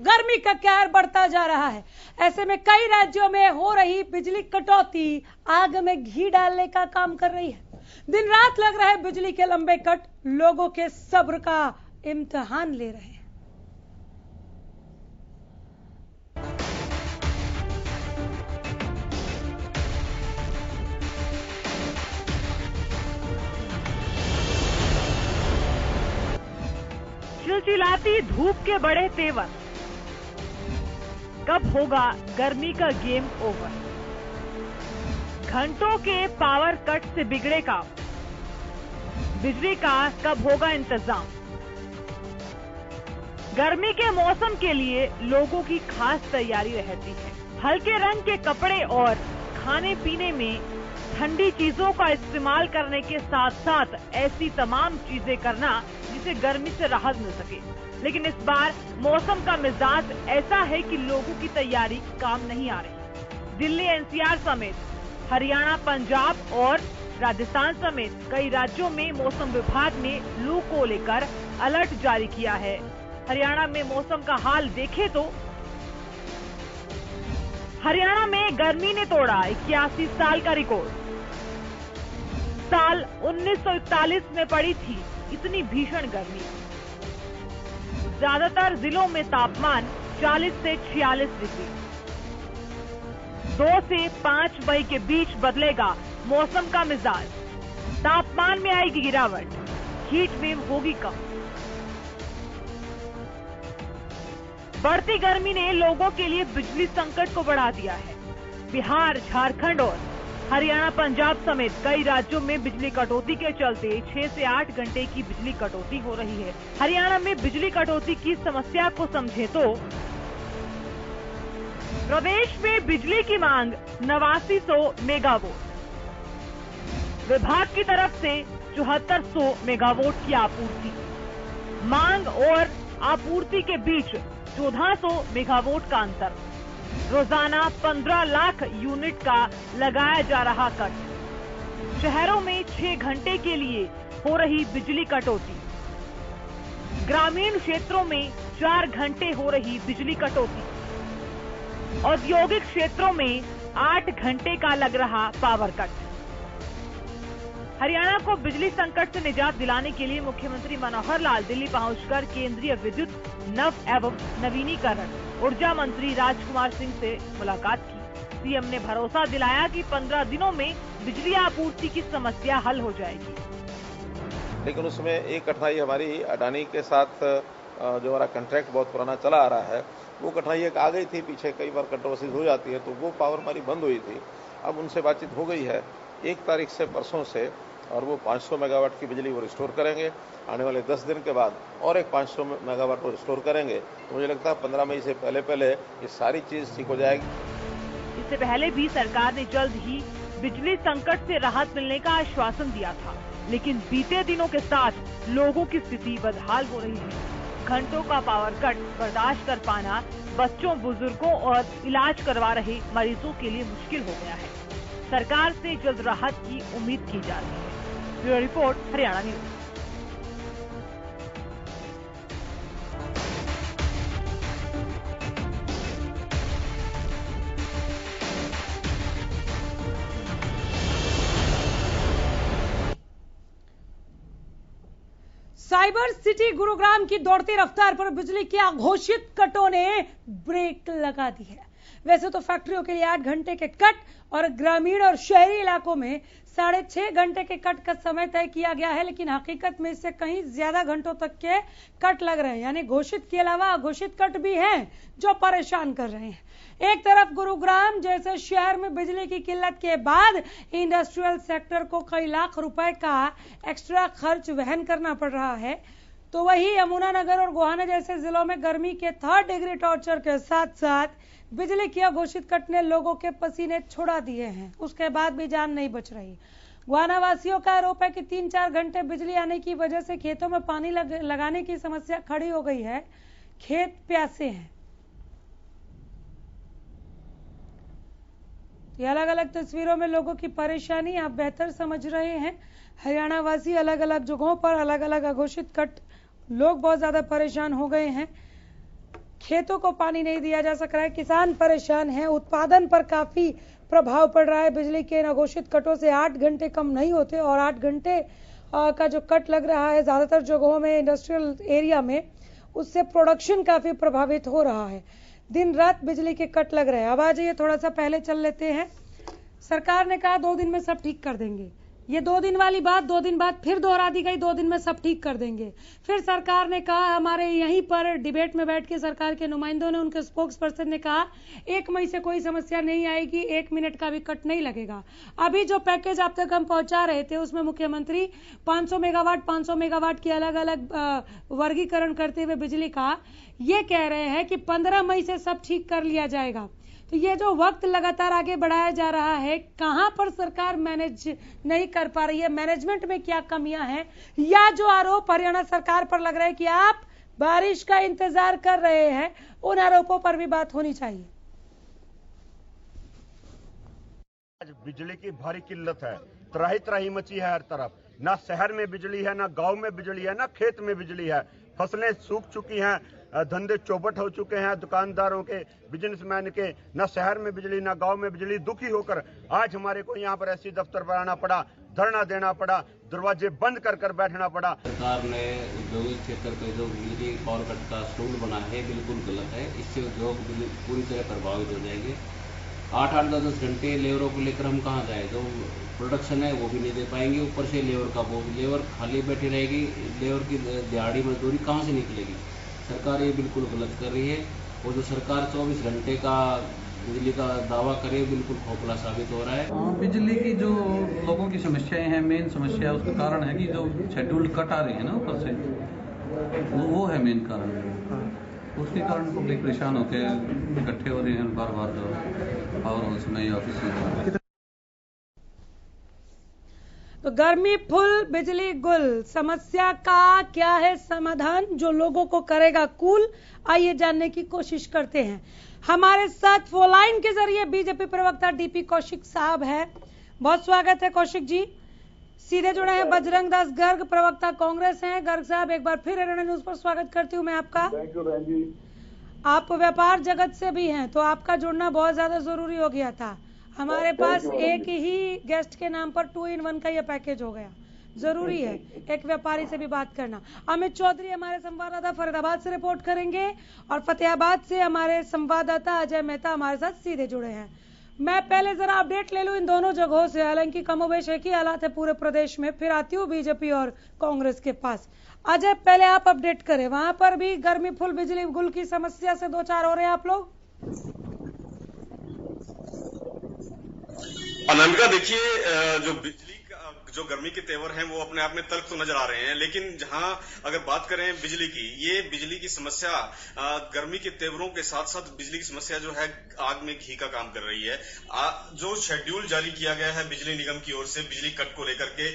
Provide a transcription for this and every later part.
गर्मी का कहर बढ़ता जा रहा है। ऐसे में कई राज्यों में हो रही बिजली कटौती आग में घी डालने का काम कर रही है। दिन रात लग रहे बिजली के लंबे कट लोगों के सब्र का इम्तिहान ले रहे हैं। चिलचिलाती धूप के बड़े तेवर, कब होगा गर्मी का गेम ओवर? घंटों के पावर कट से बिगड़े काम, बिजली का कब होगा इंतजाम? गर्मी के मौसम के लिए लोगों की खास तैयारी रहती है। हल्के रंग के कपड़े और खाने पीने में ठंडी चीजों का इस्तेमाल करने के साथ साथ ऐसी तमाम चीजें करना जिससे गर्मी से राहत मिल सके। लेकिन इस बार मौसम का मिजाज ऐसा है कि लोगों की तैयारी काम नहीं आ रही। दिल्ली एनसीआर समेत हरियाणा, पंजाब और राजस्थान समेत कई राज्यों में मौसम विभाग ने लू को लेकर अलर्ट जारी किया है। हरियाणा में मौसम का हाल देखें तो हरियाणा में गर्मी ने तोड़ा 81 साल का रिकॉर्ड। साल 1941 में पड़ी थी इतनी भीषण गर्मी। ज्यादातर जिलों में तापमान 40 से 46 डिग्री। 2 से 5 मई के बीच बदलेगा मौसम का मिजाज। तापमान में आएगी गिरावट, हीट वेव होगी कम। बढ़ती गर्मी ने लोगों के लिए बिजली संकट को बढ़ा दिया है। बिहार, झारखंड और हरियाणा, पंजाब समेत कई राज्यों में बिजली कटौती के चलते 6 से 8 घंटे की बिजली कटौती हो रही है। हरियाणा में बिजली कटौती की समस्या को समझे तो प्रदेश में बिजली की मांग 8900 मेगावाट, विभाग की तरफ से 7400 मेगावाट की आपूर्ति। मांग और आपूर्ति के बीच 1400 मेगावाट का अंतर। रोजाना 15 लाख यूनिट का लगाया जा रहा कट। शहरों में 6 घंटे के लिए हो रही बिजली कटौती। ग्रामीण क्षेत्रों में 4 घंटे हो रही बिजली कटौती। औद्योगिक क्षेत्रों में 8 घंटे का लग रहा पावर कट। हरियाणा को बिजली संकट से निजात दिलाने के लिए मुख्यमंत्री मनोहर लाल दिल्ली पहुंचकर केंद्रीय विद्युत, नव एवं नवीनीकरण, ऊर्जा मंत्री राजकुमार सिंह से मुलाकात की। सीएम ने भरोसा दिलाया कि 15 दिनों में बिजली आपूर्ति की समस्या हल हो जाएगी। लेकिन उसमें एक कठिनाई हमारी अडानी के साथ जो हमारा कॉन्ट्रैक्ट बहुत पुराना चला आ रहा है, वो कठिनाई एक आ गई थी। पीछे कई बार कंट्रोवर्सीज हो जाती है, तो वो पावर हमारी बंद हुई थी। अब उनसे बातचीत हो गई है 1 तारीख से, परसों से, और वो 500 मेगावाट की बिजली वो रिस्टोर करेंगे। आने वाले 10 दिन के बाद और एक 500 मेगावाट वो रिस्टोर करेंगे। तो मुझे लगता है 15 मई से पहले ये सारी चीज ठीक हो जाएगी। इससे पहले भी सरकार ने जल्द ही बिजली संकट से राहत मिलने का आश्वासन दिया था, लेकिन बीते दिनों के साथ लोगों की स्थिति बदहाल हो रही है। घंटों का पावर कट बर्दाश्त कर पाना बच्चों, बुजुर्गों और इलाज करवा रहे मरीजों के लिए मुश्किल हो गया है। सरकार से जल्द राहत की उम्मीद की जा रही है। Bureau report, Haryana news. Cyber city Gurugram की दौड़ती रफ्तार पर बिजली के अघोषित कटों ने ब्रेक लगा दी है। वैसे तो फैक्ट्रियों के लिए 8 घंटे के कट और ग्रामीण और शहरी इलाकों में 6.5 घंटे के कट का समय तय किया गया है, लेकिन हकीकत में इससे कहीं ज्यादा घंटों तक के कट लग रहे हैं। यानी घोषित के अलावा अघोषित कट भी हैं जो परेशान कर रहे हैं। एक तरफ गुरुग्राम जैसे शहर में बिजली की किल्लत के बाद इंडस्ट्रियल सेक्टर को कई लाख रुपए का एक्स्ट्रा खर्च वहन करना पड़ रहा है, तो वही यमुनानगर और गोहाना जैसे जिलों में गर्मी के 3rd डिग्री टॉर्चर के साथ साथ बिजली की अघोषित कट ने लोगों के पसीने छुड़ा दिए हैं। उसके बाद भी जान नहीं बच रही। गोहाना वासियों का आरोप है कि 3-4 घंटे बिजली आने की वजह से खेतों में पानी लगाने की समस्या खड़ी हो गई है। खेत प्यासे हैं। ये अलग अलग तस्वीरों में लोगों की परेशानी आप बेहतर समझ रहे हैं। हरियाणा वासी अलग अलग जगहों पर अलग अलग अघोषित कट, लोग बहुत ज्यादा परेशान हो गए हैं। खेतों को पानी नहीं दिया जा सक रहा है, किसान परेशान हैं, उत्पादन पर काफी प्रभाव पड़ रहा है। बिजली के अघोषित कटों से 8 घंटे कम नहीं होते और 8 घंटे का जो कट लग रहा है ज्यादातर जगहों में इंडस्ट्रियल एरिया में, उससे प्रोडक्शन काफी प्रभावित हो रहा है। दिन रात बिजली के कट लग रहे हैं। अब आ जाइए थोड़ा सा पहले चल लेते हैं। सरकार ने कहा 2 दिन में सब ठीक कर देंगे। ये 2 दिन वाली बात 2 दिन बाद फिर दोहरा दी गई, 2 दिन में सब ठीक कर देंगे। फिर सरकार ने कहा, हमारे यहीं पर डिबेट में बैठ के सरकार के नुमाइंदों ने, उनके स्पोक्स पर्सन ने कहा 1 मई से कोई समस्या नहीं आएगी, 1 मिनट का भी कट नहीं लगेगा। अभी जो पैकेज आप तक हम पहुंचा रहे थे उसमें मुख्यमंत्री 500 मेगावाट की अलग अलग वर्गीकरण करते हुए बिजली का ये कह रहे हैं कि 15 मई से सब ठीक कर लिया जाएगा। तो ये जो वक्त लगातार आगे बढ़ाया जा रहा है, कहां पर सरकार मैनेज नहीं कर पा रही है, मैनेजमेंट में क्या कमियां हैं, या जो आरोप हरियाणा सरकार पर लग रहा है कि आप बारिश का इंतजार कर रहे हैं, उन आरोपों पर भी बात होनी चाहिए। आज बिजली की भारी किल्लत है, त्राही त्राही मची है हर तरफ। ना शहर में बिजली है, ना गांव में बिजली है, ना खेत में बिजली है। फसलें सूख चुकी हैं, धंधे चौपट हो चुके हैं दुकानदारों के, बिजनेसमैन के। ना शहर में बिजली, ना गांव में बिजली। दुखी होकर आज हमारे को यहाँ पर एससी दफ्तर पर आना पड़ा, धरना देना पड़ा, दरवाजे बंद कर कर बैठना पड़ा। सरकार ने औद्योगिक क्षेत्र पे जो बिजली पावर कट का शेड्यूल बना है बिल्कुल गलत है। इससे उद्योग पूरी तरह प्रभावित हो जाएंगे। 8-8, 10-10 घंटे लेबरों को लेकर हम कहाँ जाए, जो प्रोडक्शन है वो भी नहीं दे पाएंगे। ऊपर से लेबर का वो लेबर खाली बैठी रहेगी, लेबर की दिहाड़ी मजदूरी कहाँ से निकलेगी। सरकार ये बिल्कुल गलत कर रही है। और जो सरकार 24 घंटे का बिजली का दावा करे, बिल्कुल खोखला साबित हो रहा है। बिजली की जो लोगों की समस्याएं हैं, मेन समस्या उसका कारण है कि जो शेड्यूल्ड कट आ रही है ना ऊपर से, वो है मेन कारण। उसके कारण पब्लिक परेशान होकर इकट्ठे हो रहे हैं बार बार जो पावर हाउस में या ऑफिस में। तो गर्मी फुल बिजली गुल, समस्या का क्या है समाधान जो लोगों को करेगा कूल, आइए जानने की कोशिश करते हैं। हमारे साथ फोन लाइन के जरिए बीजेपी प्रवक्ता डीपी कौशिक साहब है। बहुत स्वागत है कौशिक जी। सीधे जुड़े हैं बजरंग दास गर्ग, प्रवक्ता कांग्रेस हैं। गर्ग साहब, एक बार फिर हरियाणा न्यूज पर स्वागत करती हूँ मैं आपका। थैंक यू बहन जी। आप व्यापार जगत से भी हैं, तो आपका जुड़ना बहुत ज्यादा जरूरी हो गया था। हमारे पास एक ही गेस्ट के नाम पर 2 in 1 का ये पैकेज हो गया। जरूरी है एक व्यापारी से भी बात करना। अमित चौधरी हमारे संवाददाता फरीदाबाद से रिपोर्ट करेंगे और फतेहाबाद से हमारे संवाददाता अजय मेहता हमारे साथ सीधे जुड़े हैं। मैं पहले जरा अपडेट ले लूं इन दोनों जगहों से, हालांकि कमोबेश एक ही हालात है पूरे प्रदेश में, फिर आती हूँ बीजेपी और कांग्रेस के पास। अजय, पहले आप अपडेट करें, वहां पर भी गर्मी फुल बिजली गुल की समस्या से 2-4 हो रहे हैं आप लोग? अनामिका, देखिए, जो बिजली जो गर्मी के तेवर हैं वो अपने आप में तल्ख तो नजर आ रहे हैं, लेकिन जहां अगर बात करें बिजली की, ये बिजली की समस्या गर्मी के तेवरों के साथ साथ बिजली की समस्या जो है आग में घी का काम कर रही है। जो शेड्यूल जारी किया गया है बिजली निगम की ओर से बिजली कट को लेकर के,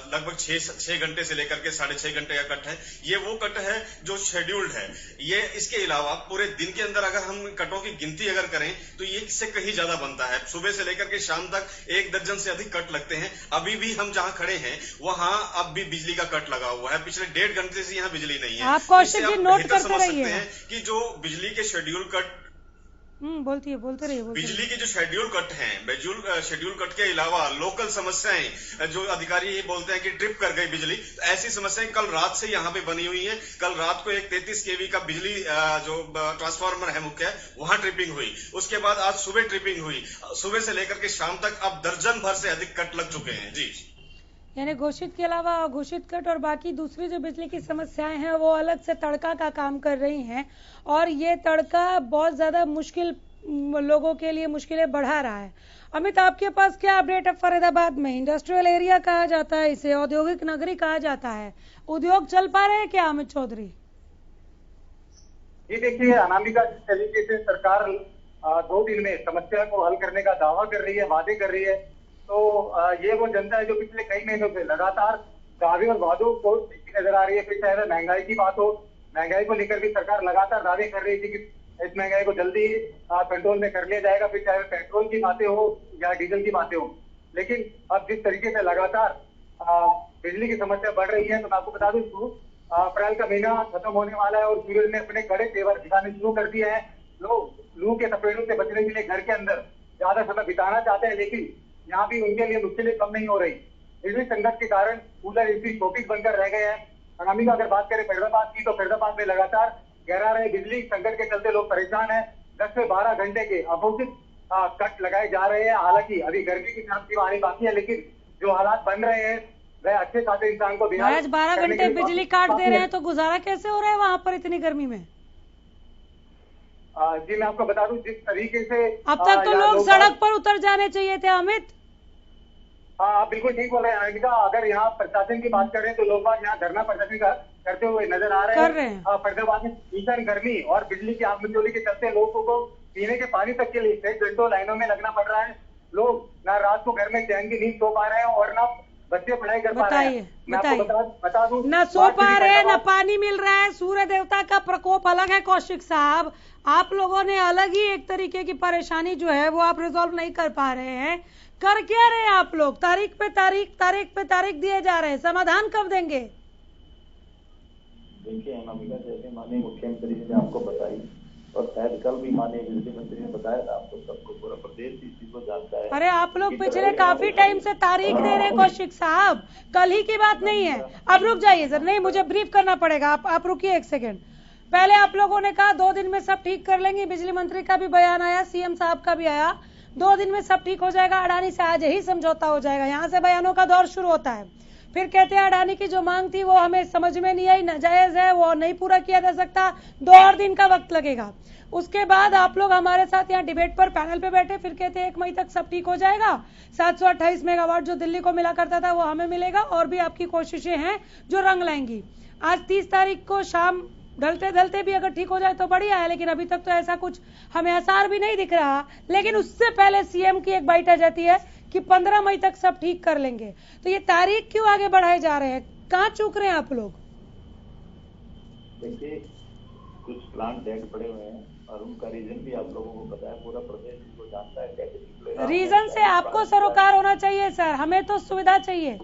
लगभग 6 घंटे से लेकर के 6.5 घंटे का कट है। ये वो कट है जो शेड्यूल्ड है। ये इसके अलावा पूरे दिन के अंदर अगर हम कटों की गिनती अगर करें तो ये इससे कहीं ज्यादा बनता है। सुबह से लेकर के शाम तक 1 दर्जन से अधिक कट लगते हैं। अभी भी हम जहां खड़े हैं वहां अब भी बिजली का कट लगा हुआ है। पिछले 1.5 घंटे से यहाँ बिजली नहीं है। आप कौशिक जी नोट करते रहिए कि जो बिजली के शेड्यूल कट बोलते रहिए। बिजली के जो शेड्यूल कट हैं, शेड्यूल कट के अलावा लोकल समस्याएं, जो अधिकारी ये बोलते हैं कि ट्रिप कर गई बिजली, तो ऐसी समस्याएं कल रात से यहाँ पे बनी हुई हैं। कल रात को एक 33 kV का बिजली जो ट्रांसफार्मर है मुख्य, वहां ट्रिपिंग हुई। उसके बाद आज सुबह ट्रिपिंग हुई। सुबह से लेकर के शाम तक अब दर्जन भर से अधिक कट लग चुके हैं। जी, यानी घोषित के अलावा अघोषित कट और बाकी दूसरी जो बिजली की समस्याएं हैं वो अलग से तड़का का काम कर रही हैं, और ये तड़का बहुत ज्यादा मुश्किल लोगों के लिए मुश्किलें बढ़ा रहा है। अमित, आपके पास क्या अपडेट है? फरीदाबाद में इंडस्ट्रियल एरिया कहा जाता है, इसे औद्योगिक नगरी कहा जाता है, उद्योग चल पा रहे हैं क्या अमित चौधरी? ये देखिए अनामिका, जिस तरीके से सरकार 2 दिन में समस्या को हल करने का दावा कर रही है, वादे कर रही है, तो ये वो जनता है जो पिछले कई महीनों से लगातार दावे और वादों को नजर आ रही है। फिर चाहे महंगाई की बात हो, महंगाई को लेकर भी सरकार लगातार दावे कर रही थी कि इस महंगाई को जल्दी कंट्रोल में कर लिया जाएगा। फिर चाहे पेट्रोल की बातें हो या डीजल की बातें हो, लेकिन अब जिस तरीके से लगातार बिजली की समस्या बढ़ रही है, तो मैं आपको बता दूं अप्रैल का महीना खत्म होने वाला है और सूरज ने अपने कड़े तेवर दिखाने शुरू कर दिए हैं। लोग लू के तपेड़ों से बचने के लिए घर के अंदर ज्यादा समय बिताना चाहते हैं, लेकिन यहाँ भी उनके लिए मुश्किलें कम नहीं हो रही। बिजली संकट के कारण कूलर एसी शोपीस बनकर रह गए हैं। अनामिका अगर बात करें फरीदाबाद की, तो फरीदाबाद में लगातार गहरा रहे बिजली संकट के चलते लोग परेशान हैं। 10 से 12 घंटे के अघोषित कट लगाए जा रहे हैं। हालांकि अभी गर्मी की तरफ की आनी बाकी है, लेकिन जो हालात बन रहे हैं वह अच्छे खासे इंसान को महाराज 12 घंटे बिजली काट दे रहे हैं तो गुजारा कैसे हो रहा है वहाँ पर इतनी गर्मी में? जी मैं आपको बता दूं, जिस तरीके से अब तक तो लोग सड़क पर उतर जाने चाहिए थे अमित। हाँ, आप बिल्कुल ठीक बोल रहे हैं अनिका। अगर यहाँ प्रशासन की बात करें तो लोग बाग यहाँ धरना प्रदर्शन करते हुए नजर आ रहे हैं। फरीदाबाद में भीषण गर्मी और बिजली की आगमचोली के चलते लोगों को पीने के पानी तक के लिए कई घंटों लाइनों में लगना पड़ रहा है। लोग ना रात को घर में चैन की नींद सो पा रहे हैं और ना बच्चे पढ़ाई कर पा रहे हैं। मैं आपको बता दूं, ना सो पा रहे हैं, ना पानी मिल रहा है। सूर्य देवता का प्रकोप अलग है कौशिक साहब। आप लोगों ने अलग ही एक तरीके की परेशानी जो है वो आप रिजॉल्व नहीं कर पा रहे हैं। कर क्या रहे हैं आप लोग? तारीख पे तारीख दिए जा रहे हैं, समाधान कब देंगे? देखिए अनामिका, जैसे माननीय मुख्यमंत्री जी ने आपको बताई और शायद कल भी माननीय बिजली मंत्री ने बताया था आपको, सबको पूरा प्रदेश इस चीज को जानता है। अरे आप लोग पिछले काफी टाइम से तारीख दे रहे हैं कौशिक साहब, कल ही की बात नहीं है। अब रुक जाइए सर, नहीं मुझे ब्रीफ करना पड़ेगा। आप रुकिए एक सेकेंड। पहले आप लोगों ने कहा 2 दिन में सब ठीक कर लेंगे, बिजली मंत्री का भी बयान आया, सीएम साहब का भी आया, 2 दिन में सब ठीक हो जाएगा, अडानी से आज ही समझौता हो जाएगा। यहाँ से बयानों का दौर शुरू होता है। फिर कहते हैं अडानी की जो मांग थी वो हमें समझ में नहीं आई, नाजायज है, वो नहीं पूरा किया जा सकता, 2 और दिन का वक्त लगेगा। उसके बाद आप लोग हमारे साथ यहाँ डिबेट पर पैनल पे बैठे, फिर कहते हैं 1 मई तक सब ठीक हो जाएगा, 728 मेगावाट जो दिल्ली को मिला करता था वो हमें मिलेगा, और भी आपकी कोशिशें हैं जो रंग लाएंगी। आज 30 तारीख को शाम ढलते ढलते भी अगर ठीक हो जाए तो बढ़िया है, लेकिन अभी तक तो ऐसा कुछ हमें आसार भी नहीं दिख रहा। लेकिन उससे पहले सीएम की एक बाइट आ जाती है कि 15 मई तक सब ठीक कर लेंगे। तो ये तारीख क्यों आगे बढ़ाए जा रहे हैं? कहाँ चूक रहे हैं आप लोग? देखिए, कुछ प्लांट डेड पड़े हुए हैं और उनका रीजन भी आप लोगों को पता है, पूरा प्रदेश इसको जानता है कैसे। रीजन से आपको सरोकार होना चाहिए सर, हमें तो सुविधा चाहिए।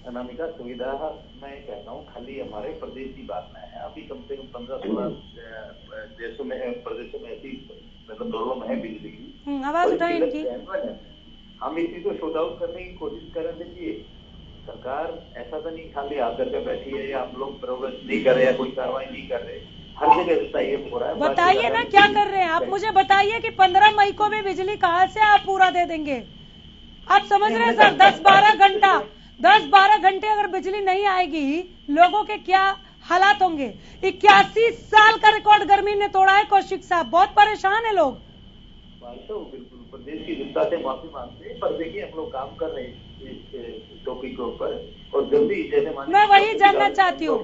अनामिका, सुविधा मैं कहता हूँ खाली हमारे प्रदेश की बात नहीं है। अभी कम से कम 15-16 देशों में प्रदेशों में ऐसी मतलब प्रॉब्लम है बिजली की। आवाज उठाएं इनकी। हम इसी को शॉर्ट आउट करने की कोशिश कर रहे थे। सरकार ऐसा तो नहीं खाली हाथ करके बैठी है या आप लोग प्रोग्रेस नहीं कर रहे या कोई कार्रवाई नहीं कर रहे, हर जगह ऐसा ये हो रहा है। बताइए ना क्या कर रहे हैं आप, मुझे बताइए कि 15 मई को भी बिजली कहाँ से आप पूरा दे देंगे? आप समझ रहे हैं सर, 10-12 घंटे अगर बिजली नहीं आएगी लोगों के क्या हालात होंगे। 81 साल का रिकॉर्ड गर्मी ने तोड़ा है कौशिक साहब, बहुत परेशान है लोग। बिल्कुल प्रदेश की जनता से माफी मांगते हैं, पर देखिए हम लोग काम कर रहे हैं इस टॉपिक के ऊपर और जल्दी जैसे मैं वही जानना चाहती हूँ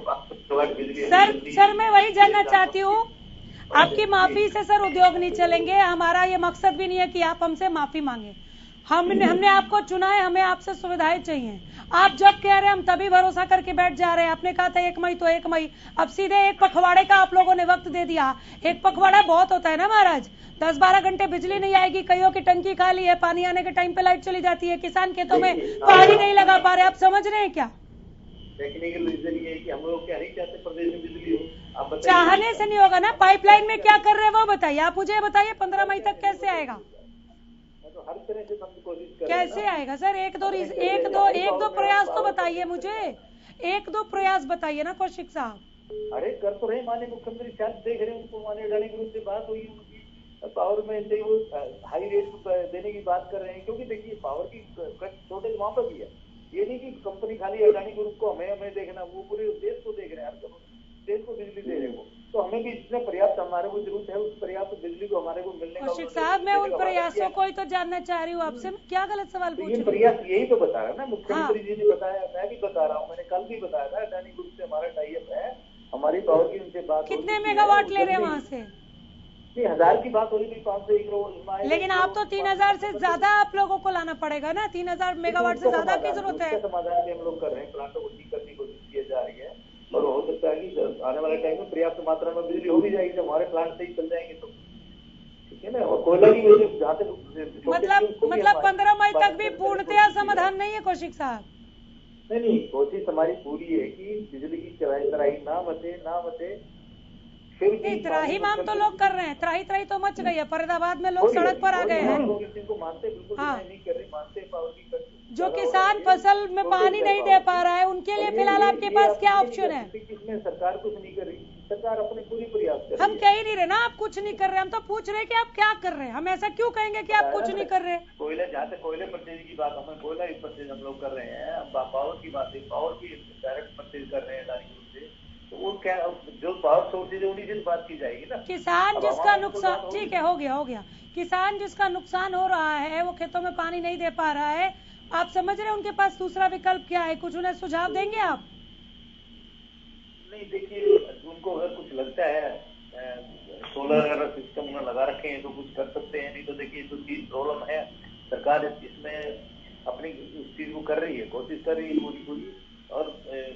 सर, मैं वही जानना चाहती हूँ। आपकी माफी से सर उद्योग नहीं चलेंगे, हमारा ये मकसद भी नहीं है कि आप हमसे माफी मांगे। हमने आपको चुना है, हमें आपसे सुविधाएं चाहिए। आप जब कह रहे हैं हम तभी भरोसा करके बैठ जा रहे हैं। आपने कहा था 1 मई तो 1 मई, अब सीधे 1 पखवाड़े का आप लोगों ने वक्त दे दिया। 1 पखवाड़ा बहुत होता है ना महाराज, 10-12 घंटे बिजली नहीं आएगी, कईयों की टंकी खाली है, पानी आने के टाइम पे लाइट चली जाती है, किसान खेतों में पानी नहीं लगा पा रहे। आप समझ रहे हैं क्या? टेक्निकल रीजन ये है कि हम लोग क्या नहीं चाहते प्रदेश में बिजली हो। आप चाहने से नहीं होगा ना, पाइपलाइन में क्या कर रहे हैं वो बताइए। आप मुझे बताइए 15 मई तक कैसे आएगा? तो हर तरह से हम कोशिश कर कैसे आएगा सर? एक दो प्रयास तो बताइए मुझे, 1-2 प्रयास बताइए ना कौशिक साहब। अरे कर तो रहे माननीय मुख्यमंत्री, शायद देख रहे हैं, उनको माननीय अडानी ग्रुप से बात हुई, उनकी पावर में से वो हाई रेट देने की बात कर रहे हैं। क्योंकि देखिए पावर की शॉर्टेज वहाँ पर भी है, ये नहीं कि कंपनी खाली अडानी ग्रुप को हमें देखना, वो पूरे देश को देख रहे हैं, हर देश को बिजली दे रहे हैं। तो हमें भी जितने पर्याप्त हमारे को जरूरत है उस पर्याप्त बिजली को हमारे को मिलने का। कौशिक साहब, मैं उन प्रयासों को ही तो जानना चाह रही हूँ आपसे, क्या गलत सवाल पूछ रही हूँ? प्रयास यही तो बता रहा है ना मुख्यमंत्री जी ने बताया, मैं भी बता रहा हूँ, मैंने कल भी बताया था अडानी ग्रुप से हमारा टाई अप है, हमारी पावर की उनसे बात। कितने मेगावाट ले रहे हैं वहाँ से? 1000 की बात हो रही थी, 501 करोड़। लेकिन आप तो 3000 से ज्यादा आप लोगों को लाना पड़ेगा ना, 3000 मेगावाट से ज्यादा की जरूरत है। समाधान हम लोग कर रहे हैं, प्लांटों को ठीक करने की कोशिश की जा रही है और हो सकता है कि आने वाले टाइम में पर्याप्त मात्रा में बिजली हो भी जाएगी, जब हमारे प्लांट से ही चल जाएंगे तो ठीक है ना। और कोयला की वजह जहाँ तक मतलब 15 मई तक भी पूर्णतया समाधान नहीं है कौशिक साहब? नहीं, कोशिश हमारी पूरी है कि बिजली की त्राही ना बचे। त्राही माम तो लोग कर रहे हैं, त्राही तो मच गई है। फरीदाबाद में लोग सड़क पर आ गए हैं। हाँ, नहीं कर रहे, मानते पावर की जो किसान फसल में पानी नहीं दे पा रहा है, उनके लिए फिलहाल आपके पास क्या ऑप्शन है? इसमें सरकार कुछ नहीं कर रही, सरकार अपने पूरी प्रयास कर रही है। हम कह ही नहीं रहे ना आप कुछ नहीं कर रहे, हम तो पूछ रहे कि आप क्या कर रहे हैं। हम ऐसा क्यों कहेंगे कि आप कुछ नहीं कर रहे? कोयला, जहाँ तक कोयले परचेज की बात, हमें कोयला परचेज हम लोग कर रहे हैं। पावर की बात है, पावर की डायरेक्ट परचेज कर रहे हैं डायरेक्ट रूप से। तो वो क्या, जो पावर सोर्सेज है उन्हीं से बात की जाएगी ना। किसान जिसका नुकसान, ठीक है, हो गया। किसान जिसका नुकसान हो रहा है, वो खेतों में पानी नहीं दे पा रहा है, आप समझ रहे हैं उनके पास दूसरा विकल्प क्या है? कुछ उन्हें सुझाव देंगे आप? नहीं, देखिए, उनको अगर कुछ लगता है सोलर अगर सिस्टम उन्हें लगा रखे हैं तो कुछ कर सकते हैं, नहीं तो देखिए जो चीज प्रॉब्लम है, सरकार इसमें अपनी उस चीज को कर रही है, कोशिश कर रही है पूरी। और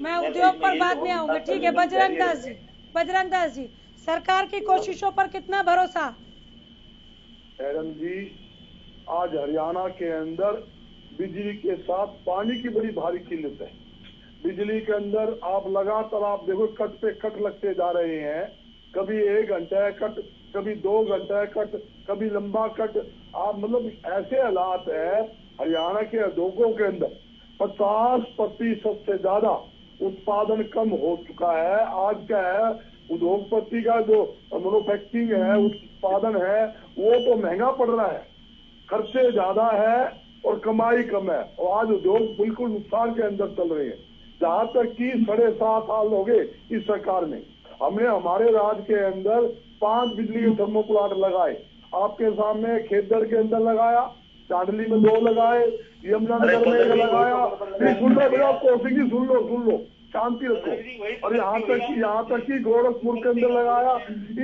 मैं उद्योग पर बाद में आऊंगा, ठीक है। बजरंग दास जी, सरकार की कोशिशों पर कितना भरोसा? मैडम जी, आज हरियाणा के अंदर बिजली के साथ पानी की बड़ी भारी किल्लत है। बिजली के अंदर आप लगातार आप देखो, कट पे कट लगते जा रहे हैं। कभी 1 घंटा कट, कभी 2 घंटा कट, कभी लंबा कट। आप मतलब ऐसे हालात है हरियाणा के उद्योगों के अंदर 50% से ज्यादा उत्पादन कम हो चुका है। आज क्या है, उद्योगपति का जो मैन्युफैक्चरिंग है, उत्पादन है, वो तो महंगा पड़ रहा है, खर्चे ज्यादा है और कमाई कम है। और आज उद्योग बिल्कुल नुकसान के अंदर चल रहे हैं। जहाँ तक कि 7.5 साल हो गए इस सरकार में, हमने हमारे राज्य के अंदर 5 बिजली के थर्मो प्लांट लगाए। आपके सामने खेतगढ़ के अंदर लगाया, चांडली में 2 लगाए, यमुनानगर में 1 लगाया। नहीं, सुन लो भैया, कौशिक जी सुन लो, शांति रखो। और यहाँ तक कि गोरखपुर के अंदर लगाया।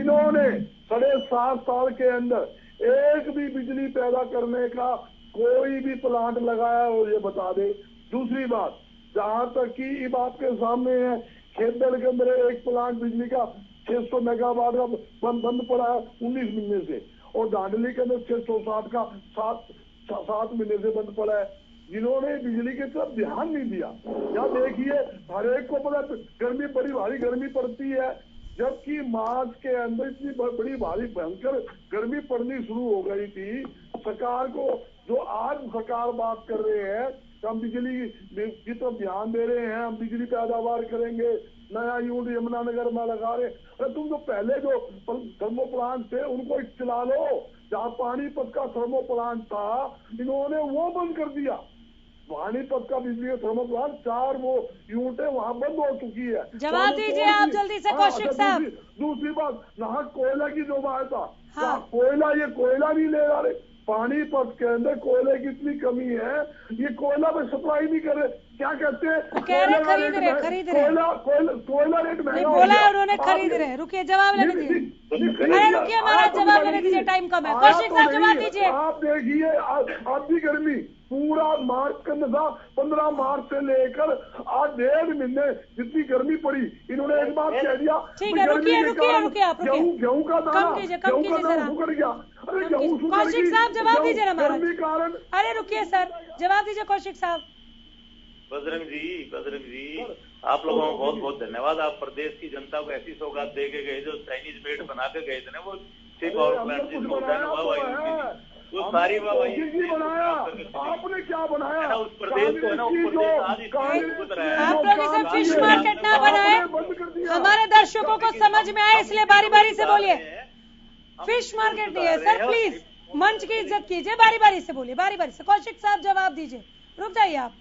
इन्होंने 7.5 साल के अंदर एक भी बिजली पैदा करने का कोई भी प्लांट लगाया हो, ये बता दे। दूसरी बात, जहाँ तक कि ये बात के सामने है, खेतगढ़ के अंदर एक प्लांट बिजली का 600 मेगावाट का बंद पड़ा है 19 महीने से, और दांडली के अंदर 660 का 7 महीने से बंद पड़ा है। जिन्होंने बिजली की तरफ ध्यान नहीं दिया। यहाँ देखिए, हर एक को पता गर्मी, बड़ी भारी गर्मी पड़ती है, जबकि मार्च के अंदर इतनी बड़ी भारी भयंकर गर्मी पड़नी शुरू हो गई थी। सरकार को, जो आज सरकार बात कर रहे हैं, हम बिजली की तरफ ध्यान दे रहे हैं, हम बिजली पैदावार करेंगे, नया यूनिट यमुनानगर में लगा रहे। अरे तुम जो पहले जो थर्मो प्लांट थे उनको चला लो। जहाँ पानीपत का थर्मो प्लांट था, इन्होंने वो बंद कर दिया। पानीपत का बिजली थर्मो प्लांट 4 वो यूनिटें वहाँ बंद हो चुकी है। जवाब दीजिए आप जल्दी से कौशिक साहब। दूसरी बात, यहाँ कोयला की जो बात था, ये कोयला नहीं ले रहे। पानीपत के अंदर कोयले की इतनी कमी है, ये कोयला में सप्लाई नहीं कर रहे। क्या कहते हैं, खरीद रहे कोयला रेट महंगा बोला है उन्होंने, खरीद रहे। रुकिए, जवाब लेने दीजिए। अरे रुकिए महाराज, जवाब लेने दीजिए, टाइम कम है। कौशिक साहब जवाब दीजिए। आप देखिए, अब भी गर्मी पूरा मार्च का था, 15 मार्च से लेकर आज 1.5 महीने जितनी गर्मी पड़ी, इन्होंने एक बात कह दिया। ठीक है, रुकिए आप, गेहूं का दाना उगड़ गया। अरे कौशिक साहब जवाब दीजिए ना महाराज। गर्मी कारण। अरे रुकिए सर, जवाब दीजिए कौशिक साहब। बजरंग जी, आप लोगों को बहुत बहुत धन्यवाद। आप प्रदेश की जनता को ऐसी सौगात दे के गए, जो चाइनीज मेड बना के गए थे ना, वो पावर प्लांट जिसको वो सारी बनाया। आपने क्या बनाया? उस प्रदेश को ना, आप लोग इसे फिश मार्केट ना बनाए, हमारे दर्शकों को समझ में आए, इसलिए बारी बारी से बोलिए। फिश मार्केट नहीं है सर, प्लीज मंच की इज्जत कीजिए, बारी बारी से बोलिए, बारी बारी से। कौशिक साहब जवाब दीजिए, रुक जाइए आप।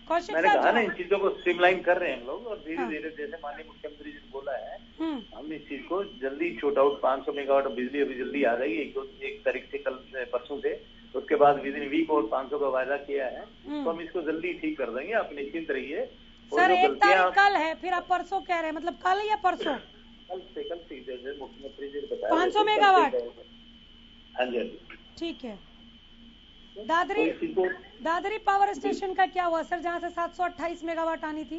कौशिक मैंने साहब कहा ना, इन चीजों को स्ट्रीमलाइन कर रहे हैं हम लोग, और धीरे धीरे जैसे माननीय मुख्यमंत्री जी ने बोला है, हम इस चीज को जल्दी छूट आउट 500 मेगावाट बिजली अभी जल्दी आ जाएगी 1 तारीख से, कल परसों से। उसके बाद विद इन वीक और 500 का वायदा किया है, तो हम इसको जल्दी ठीक कर देंगे। आप निश्चिंत रहिए। सर 1 तारीख कल है, फिर आप परसों कह रहे हैं, मतलब कल या परसों? कल से जैसे मुख्यमंत्री जी ने बताया 500 मेगावाट। हाँ जी, ठीक है। दादरी पावर स्टेशन का क्या हुआ सर, जहाँ से 728 मेगावाट आनी थी?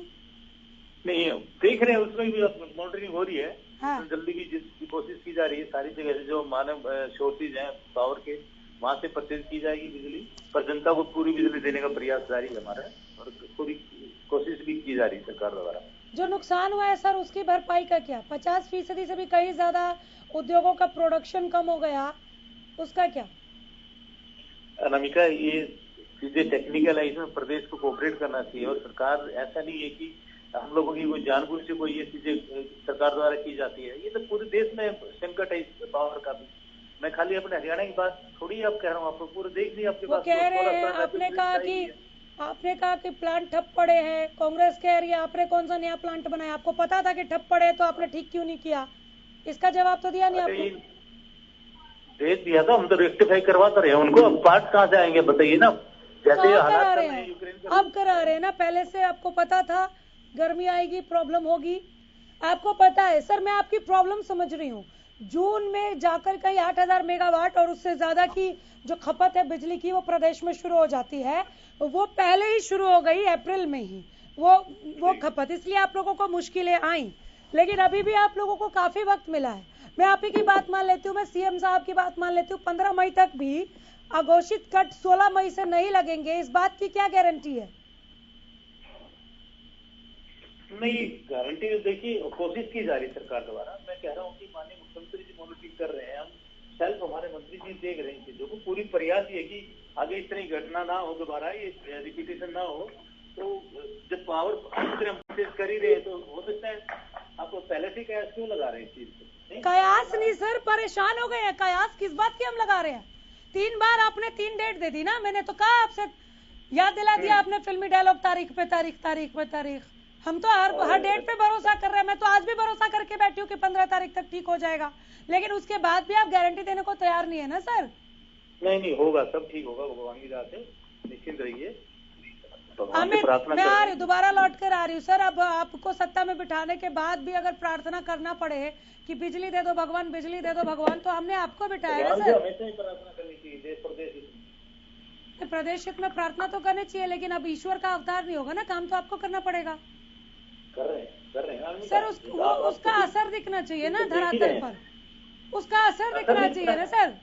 नहीं, देख रहे हैं, उसमें भी मॉनिटरिंग हो रही है। हाँ। तो जल्दी की जिसकी कोशिश की जा रही है सारी जगह से, जो मानव सोर्सेज हैं पावर के, वहां से परचेज की जाएगी बिजली, पर जनता को पूरी बिजली देने का प्रयास जारी है हमारा, और पूरी कोशिश भी की जा रही है सरकार द्वारा। जो नुकसान हुआ है सर, उसकी भरपाई का क्या? 50% से भी कहीं ज्यादा उद्योगों का प्रोडक्शन कम हो गया, उसका क्या? अनामिका, ये चीजें टेक्निकल है, इसमें प्रदेश को कोऑपरेट करना चाहिए, और सरकार ऐसा नहीं है कि हम लोगों की कोई जानबूझ से कोई ये चीजें सरकार द्वारा की जाती है। ये तो पूरे देश में संकट है इस पावर का भी। मैं खाली अपने हरियाणा की बात थोड़ी आप कह रहा हूँ, आपको पूरे देश नहीं आपके पास। कह रहे हैं, आपने कहा कि प्लांट ठप पड़े हैं, कांग्रेस कह रही है आपने कौन सा नया प्लांट बनाया? आपको पता था कि ठप पड़े तो आपने ठीक क्यों नहीं किया? इसका जवाब तो दिया नहीं आपने। दे दिया था, हम तो रेक्टिफाई करवाते रहे उनको, अब पार्ट कहाँ से आएंगे बताइए ना। जैसे हालात चल रहे हैं यूक्रेन, अब करा रहे हैं ना, पहले से आपको पता था गर्मी आएगी, प्रॉब्लम होगी, आपको पता है। सर मैं आपकी प्रॉब्लम समझ रही हूँ, जून में जाकर कहीं 8000 मेगावाट और उससे ज्यादा की जो खपत है बिजली की वो प्रदेश में शुरू हो जाती है, वो पहले ही शुरू हो गई अप्रैल में ही वो खपत, इसलिए आप लोगों को मुश्किलें आई, लेकिन अभी भी आप लोगों को काफी वक्त मिला है। मैं आप ही की बात मान लेती हूँ, मैं सीएम साहब की बात मान लेती हूँ, 15 मई तक भी अघोषित कट 16 मई से नहीं लगेंगे, इस बात की क्या गारंटी है? नहीं, गारंटी देखिए कोशिश की जा रही सरकार द्वारा। मैं कह रहा हूँ कि माननीय मुख्यमंत्री जी मॉनिटरिंग कर रहे हैं, हम सेल्फ हमारे मंत्री जी देख रहे हैं चीजों को। पूरी प्रयास ये कि आगे इस तरह घटना ना हो, दोबारा ये रिपीटेशन ना हो। तो जब पावर कर ही रहे तो हो सकता है आप पहले से कयास क्यों लगा रहे हैं इस चीज को? कयास नहीं सर, परेशान हो गए हैं। कयास किस बात की हम लगा रहे हैं? 3 बार आपने 3 डेट दे दी ना, मैंने तो कहा आपसे, याद दिला दिया आपने फिल्मी डायलॉग, तारीख पे तारीख। हम तो हर डेट पे भरोसा कर रहे हैं। मैं तो आज भी भरोसा करके बैठी हूँ कि 15 तारीख तक ठीक हो जाएगा, लेकिन उसके बाद भी आप गारंटी देने को तैयार नहीं है ना सर? नहीं होगा, सब ठीक होगा, भगवान की राह से निश्चिंत रहिए। अमित, मैं आ रही हूँ, दोबारा लौट कर आ रही हूँ सर। अब आपको सत्ता में बिठाने के बाद भी अगर प्रार्थना करना पड़े कि बिजली दे दो भगवान, बिजली दे दो भगवान, तो हमने आपको बिठाया ना सर। हमेशा ही प्रार्थना करनी चाहिए, देश प्रदेश हित में प्रार्थना तो करनी चाहिए, लेकिन अब ईश्वर का अवतार नहीं होगा ना, काम तो आपको करना पड़ेगा। कर रहे हैं सर, उसका असर दिखना चाहिए ना धरातल पर, उसका असर दिखना चाहिए ना सर।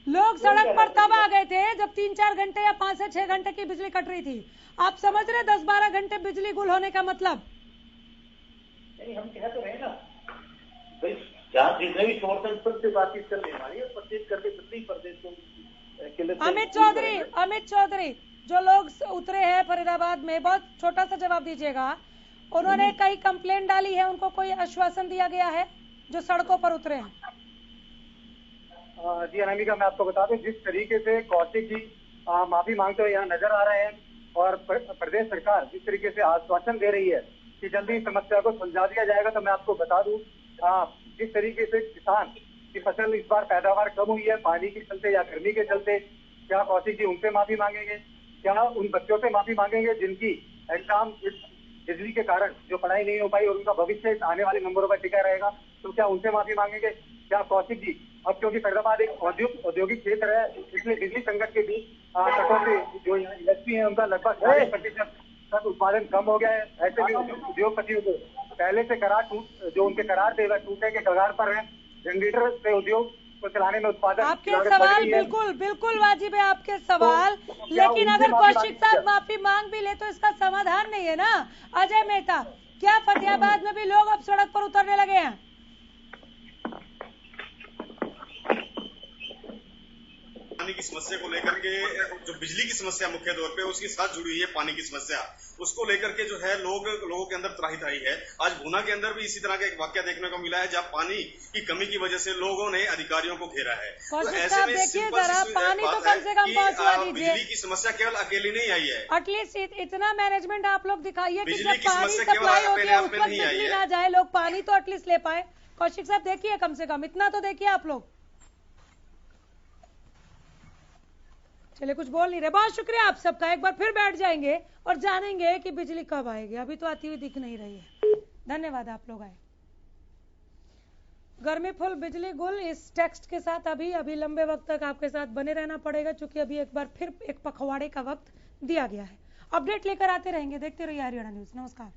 लोग सड़क पर तब आ गए थे जब 3-4 घंटे या 5 से 6 घंटे की बिजली कट रही थी। आप समझ रहे 10-12 घंटे बिजली गुल होने का मतलब? नहीं, हम कह तो रहे ना भाई, जहाँ जितने भी शोर से बातचीत कर रही हमारी, प्रदेश करके प्रदेश को। अमित चौधरी, जो लोग उतरे हैं फरीदाबाद में, बहुत छोटा सा जवाब दीजिएगा, उन्होंने कई कंप्लेंट डाली है, उनको कोई आश्वासन दिया गया है जो सड़कों पर उतरे हैं? जी अनामिका, मैं आपको बता दूं, जिस तरीके से कौशिक जी माफी मांगते हुए यहाँ नजर आ रहे हैं, और प्रदेश सरकार जिस तरीके से आश्वासन दे रही है कि जल्दी समस्या को सुलझा दिया जाएगा, तो मैं आपको बता दूं, जिस तरीके से किसान की फसल इस बार पैदावार कम हुई है, पानी के चलते या गर्मी के चलते, क्या कौशिक जी उनसे माफी मांगेंगे? क्या उन बच्चों से माफी मांगेंगे जिनकी एग्जाम बिजली के कारण जो पढ़ाई नहीं हो पाई और उनका भविष्य आने वाले नंबरों पर टिका रहेगा, तो क्या उनसे माफी मांगेंगे? क्या कौशिक जी, अब क्योंकि फरीदाबाद एक औद्योगिक क्षेत्र है, इसलिए बिजली संकट के बीच कटौती जो इंडस्ट्री है उनका लगभग 40% तक उत्पादन कम हो गया है। ऐसे भी उद्योगपतियों को पहले से जो उनके करार थे वह टूटे के कगार पर है। जनरेटर से उद्योग को चलाने में उत्पादन, आपके सवाल बिल्कुल वाजिब है आपके सवाल, लेकिन अगर कौशिक साहब माफी मांग भी ले तो इसका समाधान नहीं है ना। अजय मेहता, क्या फतेहाबाद में भी लोग अब सड़क पर उतरने लगे हैं? पानी की समस्या को लेकर के, जो बिजली की समस्या मुख्य तौर पे उसके साथ जुड़ी हुई है, पानी की समस्या, उसको लेकर के जो है लोगों के अंदर त्राही है। आज भूना के अंदर भी इसी तरह का एक वाकया देखने को मिला है, जहां पानी की कमी की वजह से लोगों ने अधिकारियों को घेरा है। तो ऐसे में पानी तो कम से कम पहुंचवा दीजिए। बिजली की समस्या केवल अकेली नहीं आई है, एटलीस्ट इतना मैनेजमेंट आप लोग दिखाइए कि बिजली जब की पानी समस्या केवल सप्लाई होती अपने है आप उस में वक्त नहीं आई बिजली है। ना जाए, लोग पानी तो एटलीस्ट ले पाए। कौशिक साहब देखिए, कम से कम इतना तो देखिए आप लोग। चलिए, कुछ बोल नहीं रहे। बहुत शुक्रिया आप सबका। एक बार फिर बैठ जाएंगे और जानेंगे कि बिजली कब आएगी। अभी तो आती हुई दिख नहीं रही है। धन्यवाद आप लोग आए। गर्मी फुल बिजली गुल, इस टेक्स्ट के साथ अभी लंबे वक्त तक आपके साथ बने रहना पड़ेगा, क्योंकि अभी एक बार फिर एक पखवाड़े का वक्त दिया गया है। अपडेट लेकर आते रहेंगे, देखते रहिए हरियाणा न्यूज। नमस्कार।